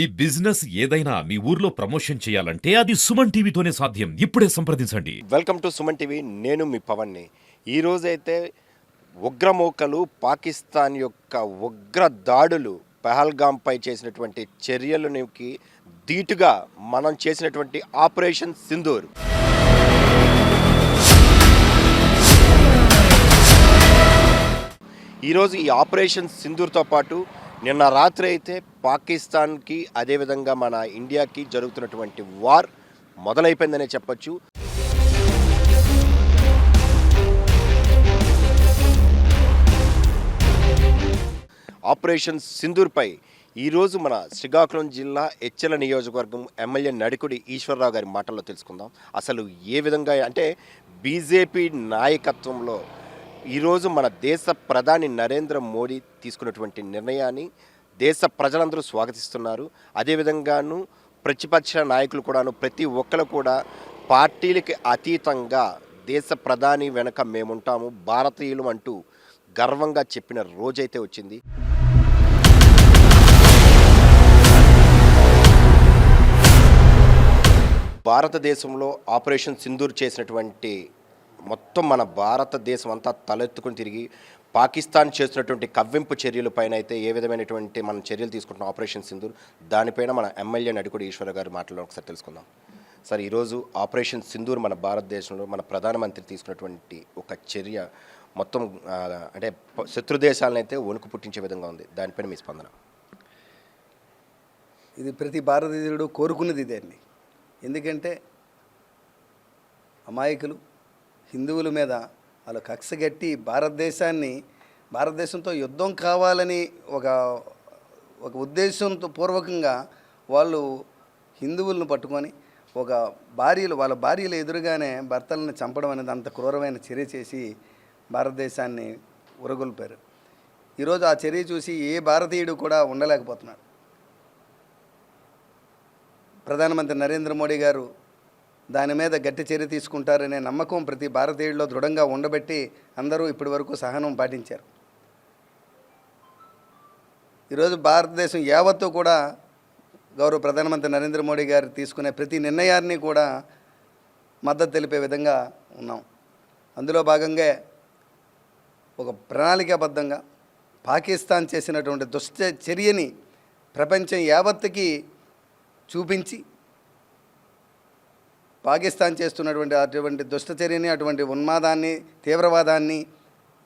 ఈ బిజినెస్ ఏదైనా మీ ఊర్లో ప్రమోషన్ చేయాలంటే అది సుమన్ టీవీతోనే సాధ్యం. ఇప్పుడే సంప్రదించండి. Welcome to Suman TV. నేను మీ పవన్ని. ఈరోజైతే ఉగ్రమూకలు పాకిస్తాన్ యొక్క ఉగ్ర దాడులు పహల్గాంపై చేసినటువంటి చర్యలకి ధీటుగా మనం చేసినటువంటి ఆపరేషన్ సింధూర్. ఈరోజు ఈ ఆపరేషన్ సింధూర్తో పాటు నిన్న రాత్రి అయితే పాకిస్తాన్కి అదేవిధంగా మన ఇండియాకి జరుగుతున్నటువంటి వార్ మొదలైపోయిందనే చెప్పచ్చు. ఆపరేషన్ సింధూర్పై ఈరోజు మన శ్రీకాకుళం జిల్లా ఎచ్చెల నియోజకవర్గం ఎమ్మెల్యే నడికుడి ఈశ్వరరావు గారి మాటల్లో తెలుసుకుందాం. అసలు ఏ విధంగా అంటే బీజేపీ నాయకత్వంలో ఈరోజు మన దేశ ప్రధాని నరేంద్ర మోడీ తీసుకున్నటువంటి నిర్ణయాన్ని దేశ ప్రజలందరూ స్వాగతిస్తున్నారు. అదేవిధంగాను ప్రతిపక్ష నాయకులు కూడాను ప్రతి ఒక్కరు కూడా పార్టీలకి అతీతంగా దేశ ప్రధాని వెనక మేముంటాము, భారతీయులు అంటూ గర్వంగా చెప్పిన రోజైతే వచ్చింది. భారతదేశంలో ఆపరేషన్ సింధూర్ చేసినటువంటి మొత్తం మన భారతదేశం అంతా తలెత్తుకుని తిరిగి పాకిస్తాన్ చేస్తున్నటువంటి కవ్వింపు చర్యల పైన అయితే ఏ విధమైనటువంటి మనం చర్యలు తీసుకుంటున్నాం ఆపరేషన్ సింధూర్, దానిపైన మన ఎమ్మెల్యే నడికుడి ఈశ్వర గారి మాటల్లో ఒకసారి తెలుసుకుందాం. సార్, ఈరోజు ఆపరేషన్ సింధూర్ మన భారతదేశంలో మన ప్రధానమంత్రి తీసుకున్నటువంటి ఒక చర్య మొత్తం అంటే శత్రు దేశాలను అయితే వణుకు పుట్టించే విధంగా ఉంది. దానిపైన మీ స్పందన? ఇది ప్రతి భారతీయుడు కోరుకున్నది ఇదే అండి. ఎందుకంటే అమాయకులు హిందువుల మీద వాళ్ళు కక్షగట్టి భారతదేశంతో యుద్ధం కావాలని ఒక ఉద్దేశంతో పూర్వకంగా వాళ్ళు హిందువులను పట్టుకొని వాళ్ళ భార్యలు ఎదురుగానే భర్తలను చంపడం అనేది అంత క్రూరమైన చర్య చేసి భారతదేశాన్ని ఉరగొల్పారు. ఈరోజు ఆ చర్య చూసి ఏ భారతీయుడు కూడా ఉండలేకపోతున్నాడు. ప్రధానమంత్రి నరేంద్ర మోడీ గారు దాని మీద గట్టి చర్య తీసుకుంటారనే నమ్మకం ప్రతి భారతీయుడిలో దృఢంగా ఉండబెట్టి అందరూ ఇప్పటి వరకు సహనం పాటించారు. ఈరోజు భారతదేశం యావత్తు కూడా గౌరవ ప్రధానమంత్రి నరేంద్ర మోడీ గారు తీసుకునే ప్రతి నిర్ణయాన్ని కూడా మద్దతు తెలిపే విధంగా ఉన్నాం. అందులో భాగంగా ఒక ప్రణాళికాబద్ధంగా పాకిస్తాన్ చేసినటువంటి దుష్ట చర్యని ప్రపంచం యావత్తుకి చూపించి పాకిస్తాన్ చేస్తున్నటువంటి అటువంటి దుష్టచర్యని, అటువంటి ఉన్మాదాన్ని, తీవ్రవాదాన్ని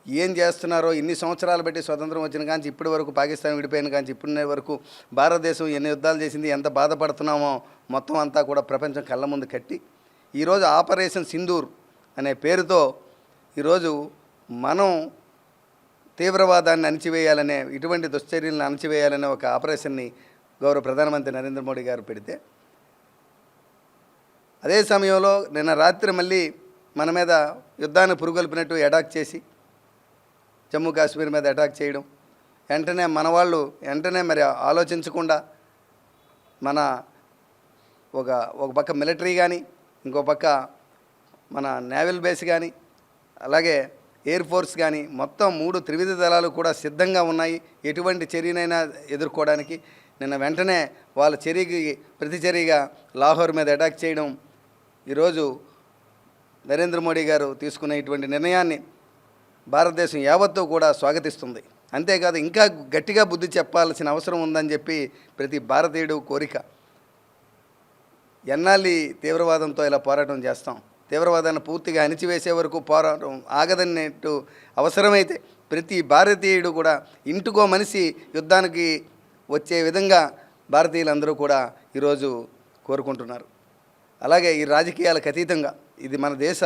ఏం చేస్తున్నారో ఇన్ని సంవత్సరాలు బట్టి స్వతంత్రం వచ్చిన కాంచి ఇప్పటి వరకు పాకిస్తాన్ విడిపోయిన కాంచి ఇప్పటి వరకు భారతదేశం ఎన్ని యుద్ధాలు చేసింది, ఎంత బాధపడుతున్నామో మొత్తం అంతా కూడా ప్రపంచం కళ్ళ ముందు కట్టి ఈరోజు ఆపరేషన్ సింధూర్ అనే పేరుతో ఈరోజు మనం తీవ్రవాదాన్ని అణిచివేయాలనే, ఇటువంటి దుశ్చర్యలను అణిచివేయాలనే ఒక ఆపరేషన్ని గౌరవ ప్రధానమంత్రి నరేంద్ర మోడీ గారు పెడితే, అదే సమయంలో నిన్న రాత్రి మళ్ళీ మన మీద యుద్ధాన్ని పురుగొల్పినట్టు అటాక్ చేసి జమ్మూ కాశ్మీర్ మీద అటాక్ చేయడం, వెంటనే మన వాళ్ళు మరి ఆలోచించకుండా మన ఒక పక్క మిలిటరీ కానీ, ఇంకో పక్క మన నేవల్ బేస్ కానీ, అలాగే ఎయిర్ ఫోర్స్ కానీ మొత్తం 3 త్రివిధ దళాలు కూడా సిద్ధంగా ఉన్నాయి ఎటువంటి చర్యనైనా ఎదుర్కోవడానికి. నిన్న వెంటనే వాళ్ళ చర్యకి ప్రతిచర్యగా లాహోర్ మీద అటాక్ చేయడం ఈరోజు నరేంద్ర మోడీ గారు తీసుకునే ఇటువంటి నిర్ణయాన్ని భారతదేశం యావత్తు కూడా స్వాగతిస్తుంది. అంతేకాదు ఇంకా గట్టిగా బుద్ధి చెప్పాల్సిన అవసరం ఉందని చెప్పి ప్రతి భారతీయుడు కోరిక. ఎన్నాళ్ళు తీవ్రవాదంతో ఇలా పోరాటం చేస్తాం, తీవ్రవాదాన్ని పూర్తిగా అణిచివేసే వరకు పోరాటం ఆగదన్నట్టు అవసరమైతే ప్రతి భారతీయుడు కూడా ఇంటికో మనిషి యుద్ధానికి వచ్చే విధంగా భారతీయులందరూ కూడా ఈరోజు కోరుకుంటున్నారు. అలాగే ఈ రాజకీయాలకు అతీతంగా ఇది మన దేశ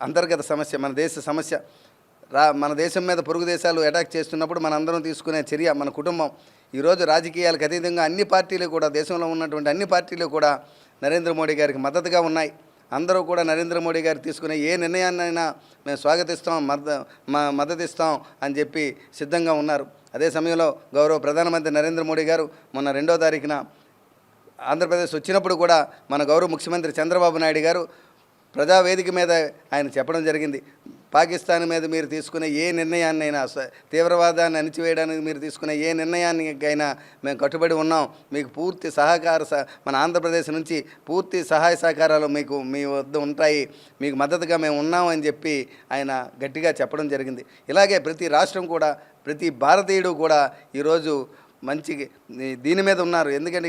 అంతర్గత సమస్య, మన దేశ సమస్య. మన దేశం మీద పొరుగు దేశాలు అటాక్ చేస్తున్నప్పుడు మనందరం తీసుకునే చర్య, మన కుటుంబం. ఈరోజు రాజకీయాలకు అతీతంగా అన్ని పార్టీలు కూడా, దేశంలో ఉన్నటువంటి అన్ని పార్టీలు కూడా నరేంద్ర మోడీ గారికి మద్దతుగా ఉన్నాయి. అందరూ కూడా నరేంద్ర మోడీ గారు తీసుకునే ఏ నిర్ణయాన్నైనా మేము స్వాగతిస్తాం, మద్దతిస్తాం అని చెప్పి సిద్ధంగా ఉన్నారు. అదే సమయంలో గౌరవ ప్రధానమంత్రి నరేంద్ర మోడీ గారు మొన్న 2వ తారీఖున ఆంధ్రప్రదేశ్ వచ్చినప్పుడు కూడా మన గౌరవ ముఖ్యమంత్రి చంద్రబాబు నాయుడు గారు ప్రజావేదిక మీద ఆయన చెప్పడం జరిగింది. పాకిస్తాన్ మీద మీరు తీసుకునే ఏ నిర్ణయాన్నైనా తీవ్రవాదాన్ని అణిచివేయడానికి మీరు తీసుకునే ఏ నిర్ణయానికైనా మేము కట్టుబడి ఉన్నాం. మీకు పూర్తి మన ఆంధ్రప్రదేశ్ నుంచి పూర్తి సహాయ సహకారాలు మీ వద్ద ఉంటాయి, మీకు మద్దతుగా మేము ఉన్నామని చెప్పి ఆయన గట్టిగా చెప్పడం జరిగింది. ఇలాగే ప్రతి రాష్ట్రం కూడా, ప్రతి భారతీయుడు కూడా ఈరోజు మంచి దీని మీద ఉన్నారు. ఎందుకంటే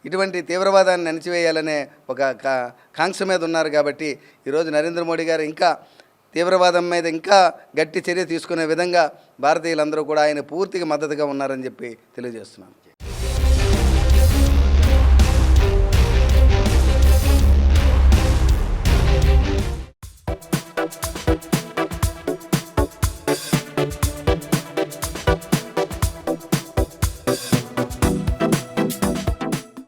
ఇటువంటి తీవ్రవాదాన్ని అణిచివేయాలనే ఒక కాంక్ష మీద ఉన్నారు. కాబట్టి ఈరోజు నరేంద్ర మోడీ గారు ఇంకా తీవ్రవాదం మీద ఇంకా గట్టి చర్య తీసుకునే విధంగా భారతీయులందరూ కూడా ఆయన పూర్తిగా మద్దతుగా ఉన్నారని చెప్పి తెలియజేస్తున్నాను.